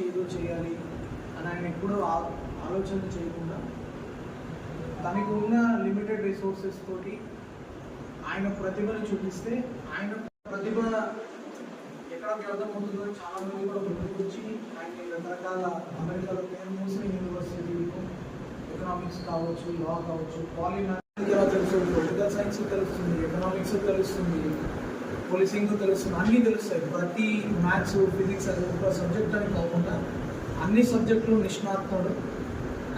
ఏదో చేయాలి అని ఆయన ఎప్పుడూ ఆలోచన చేయకుండా తనకు ఉన్న లిమిటెడ్ రిసోర్సెస్ తోటి ఆయన ప్రతిభను చూపిస్తే ఆయన ప్రతిభ ఎక్కడ వ్యర్థమవుతుందో చాలామంది కూడా ముందుకు వచ్చి ఆయన రకరకాల అమెరికాలో పేరు మోసిన యూనివర్సిటీలు ఎకనామిక్స్ కావచ్చు, లా కావచ్చు, తెలుసు, పొలిటికల్ సైన్స్ తెలుస్తుంది, ఎకనామిక్స్ తెలుస్తుంది, పోలీసింగ్ తెలుస్తుంది, అన్నీ తెలుస్తాయి. ప్రతి మ్యాథ్స్, ఫిజిక్స్ అది ఒక సబ్జెక్ట్ అని కాకుండా అన్ని సబ్జెక్టులు నిష్ణాతుడు.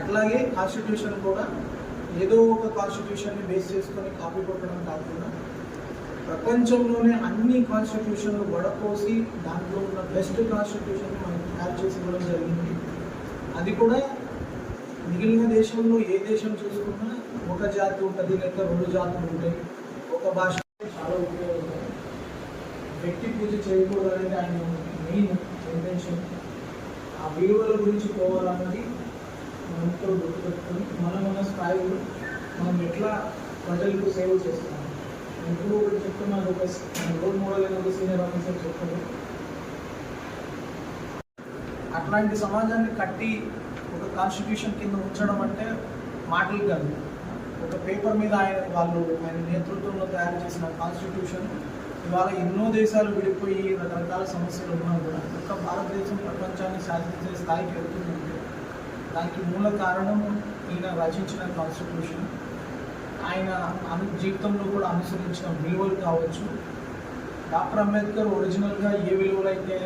అట్లాగే కాన్స్టిట్యూషన్ కూడా ఏదో ఒక కాన్స్టిట్యూషన్ని బేస్ చేసుకొని కాపీ కొట్టడం కాకుండా ప్రపంచంలోనే అన్ని కాన్స్టిట్యూషన్లు వడపోసి దాంట్లో ఉన్న బెస్ట్ కాన్స్టిట్యూషన్ని మనకి తయారు చేసి ఇవ్వడం జరిగింది. అది కూడా మిగిలిన దేశంలో ఏ దేశం చూసుకున్నా ఒక జాతి ఉంటుంది, లేక రెండు జాతులు ఉంటాయి, ఒక భాష. చాలా ఉపయోగపడుతుంది. వ్యక్తి పూజ చేయకూడదు అనేది ఆయన మెయిన్ ఇంటెన్షన్. ఆ విలువల గురించి పోవాలన్నది మనతో గుర్తుపెట్టుకొని మన స్థాయిలో మనం ఎట్లా ప్రజలకు సేవ చేస్తాం. ఇప్పుడు ఒకటి చెప్తున్నారు, ఒక రోల్ మోడల్ అయిన ఒక సీనియర్ ఆఫీసర్ చెప్తారు, అట్లాంటి సమాజాన్ని కట్టి ఒక కాన్స్టిట్యూషన్ కింద ఉంచడం అంటే మాటలు కాదు. ఒక పేపర్ మీద ఆయన నేతృత్వంలో తయారు చేసిన కాన్స్టిట్యూషన్ ఇవాళ ఎన్నో దేశాలు విడిపోయి రకరకాల సమస్యలు ఉన్నా కూడా ఒక భారతదేశం ప్రపంచాన్ని శాసించే స్థాయికి వెళ్తుందంటే దానికి మూల కారణం ఈయన రచించిన కాన్స్టిట్యూషన్, ఆయన జీవితంలో కూడా అనుసరించిన విలువలు కావచ్చు. డాక్టర్ అంబేద్కర్ ఒరిజినల్గా ఏ విలువలు అయితే